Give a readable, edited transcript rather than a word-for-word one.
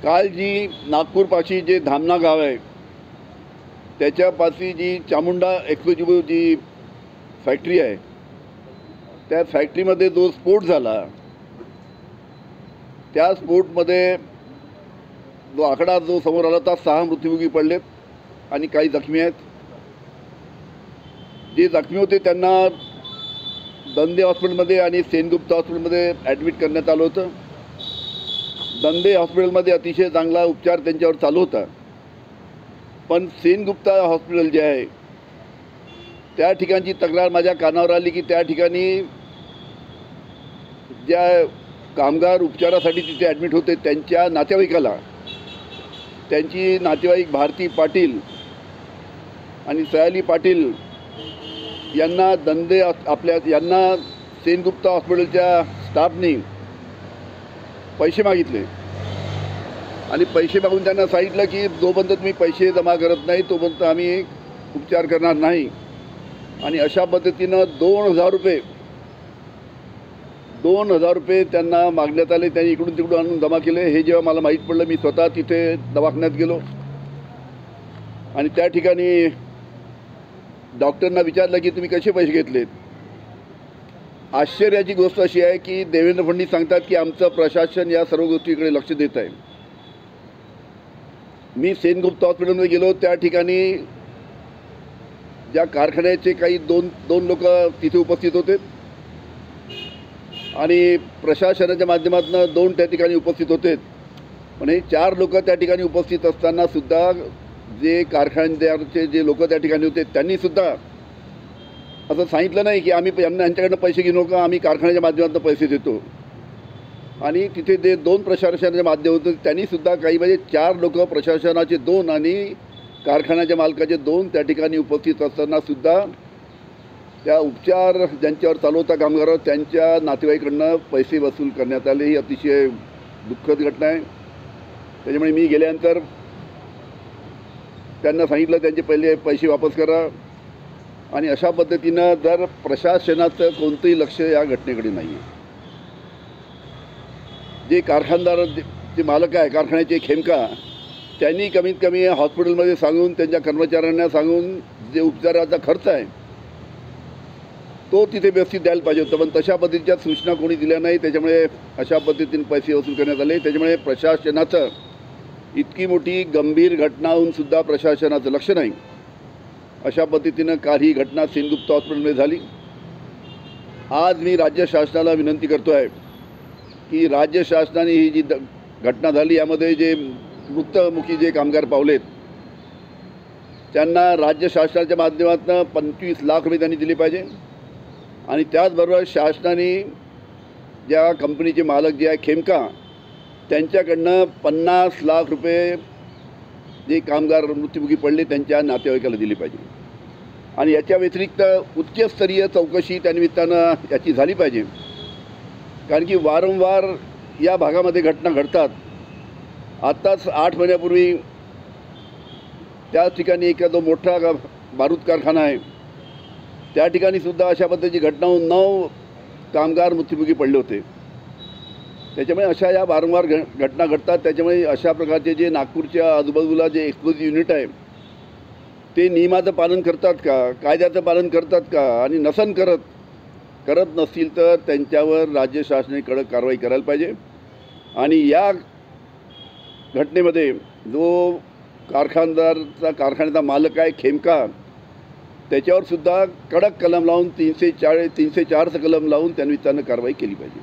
काल जी नागपूरपाशी जे धामणा गाव आहे त्याच्यापाशी जी चामुंडा एक्सक्लुझिव्ह जी फॅक्टरी आहे त्या फॅक्टरीमध्ये जो स्फोट झाला त्या स्फोटमध्ये जो आकडा जो समोर आला तर 6 मृत्युमुखी पडलेत आणि काही जखमी आहेत. जे जखमी होते त्यांना दंदे हॉस्पिटलमध्ये आणि सेनगुप्ता हॉस्पिटलमध्ये ॲडमिट करण्यात आलं होतं. दंदे हॉस्पिटलमध्ये अतिशय चांगला उपचार त्यांच्यावर चालू होता, पण सेनगुप्ता हॉस्पिटल जे आहे त्या ठिकाणची तक्रार माझ्या कानावर आली की त्या ठिकाणी ज्या कामगार उपचारासाठी तिथे ॲडमिट होते त्यांच्या नातेवाईकाला त्यांची नातेवाईक भारती पाटील आणि सयाली पाटील यांना यांना सेनगुप्ता हॉस्पिटलच्या स्टाफने पैसे मागितले आणि पैसे मागून त्यांना सांगितलं की जोपर्यंत तुम्ही पैसे जमा करत नाही तोपर्यंत आम्ही उपचार करणार नाही. आणि अशा पद्धतीनं 2,000 रुपये त्यांना मागण्यात आले. त्यांनी इकडून तिकडून आणून जमा केले. हे जेव्हा मला माहीत पडलं मी स्वतः तिथे दवाखान्यात गेलो आणि त्या ठिकाणी डॉक्टरना विचारलं की तुम्ही कसे पैसे घेतलेत. आश्चर्याची गोष्ट अशी आहे की देवेंद्र फडणवीस सांगतात की आमचं प्रशासन या सर्व गोष्टीकडे लक्ष देत आहे. मी सेनगुप्ता हॉस्पिटलमध्ये गेलो, त्या ठिकाणी ज्या कारखान्याचे काही दोन लोक तिथे उपस्थित होते आणि प्रशासनाच्या माध्यमातून 2 त्या ठिकाणी उपस्थित होते. पण हे 4 लोक त्या ठिकाणी उपस्थित असताना सुद्धा जे कारखानदाराचे जे लोक त्या ठिकाणी होते त्यांनीसुद्धा असं सांगितलं नाही की आम्ही यांच्याकडनं पैसे घेऊ नका, आम्ही कारखान्याच्या माध्यमातून पैसे देतो. आणि तिथे जे 2 प्रशासनाच्या माध्यमातून त्यांनीसुद्धा काही म्हणजे 4 लोक प्रशासनाचे 2 आणि कारखान्याच्या मालकाचे 2 त्या ठिकाणी उपस्थित असतानासुद्धा त्या उपचार ज्यांच्यावर चालू होता कामगारावर त्यांच्या नातेवाईकांकडून पैसे वसूल करण्यात आले. ही अतिशय दुःखद घटना आहे. त्याच्यामुळे मी गेल्यानंतर त्यांना सांगितलं त्यांचे पहिले पैसे वापस करा. आणि अशा पद्धतीनं जर प्रशासनाचं कोणतंही लक्ष या घटनेकडे नाही आहे. जे कारखानदार जे मालक आहे कारखान्याचे खेमका त्यांनी कमीत कमी हॉस्पिटलमध्ये सांगून त्यांच्या कर्मचाऱ्यांना सांगून जे उपचाराचा खर्च आहे तो तिथे व्यवस्थित द्यायला पाहिजे होतं, पण तशा पद्धतीच्या सूचना कोणी दिल्या नाही. त्याच्यामुळे अशा पद्धतीने पैसे वसूल करण्यात आले. त्याच्यामुळे प्रशासनाचं इतकी मोठी गंभीर घटना होऊनसुद्धा प्रशासनाचं लक्ष नाही. अशा पद्धतीनं काल ही घटना सेनगुप्ता हॉस्पिटलमध्ये झाली. आज मी राज्य शासनाला विनंती करतो आहे की राज्य शासनाने ही जी घटना झाली यामध्ये जे मृत्युमुखी जे कामगार पावलेत त्यांना राज्य शासनाच्या माध्यमातून 25 लाख रुपये त्यांनी दिले पाहिजे. आणि त्याचबरोबर शासनाने ज्या कंपनीचे मालक जे आहे खेमका त्यांच्याकडनं 50 लाख रुपये जे कामगार मृत्युमुखी पडले त्यांच्या नातेवाईकाला दिली पाहिजे. आणि याच्या व्यतिरिक्त उच्चस्तरीय चौकशी त्यानिमित्तानं याची झाली पाहिजे, कारण की वारंवार या भागामध्ये घटना घडतात. आत्ताच 8 महिन्यापूर्वी त्याच ठिकाणी एखादा मोठा बारूद कारखाना आहे त्या ठिकाणीसुद्धा अशा पद्धतीची घटना होऊन 9 कामगार मृत्युमुखी पडले होते. त्याच्यामुळे अशा या वारंवार घटना घडतात. त्याच्यामुळे अशा प्रकारचे जे नागपूरच्या आजूबाजूला जे एक्सप्लोजिव्ह युनिट आहे ते नियमाचं पालन करतात का, कायद्याचं पालन करतात का, आणि नसन करत नसतील तर त्यांच्यावर राज्य शासनाने कडक कारवाई करायला पाहिजे. आणि या घटनेमध्ये जो कारखान्याचा मालक आहे खेमका त्याच्यावर सुद्धा कडक कलम लावून 304 कलम लावून त्यानिमित्तानं कारवाई केली पाहिजे.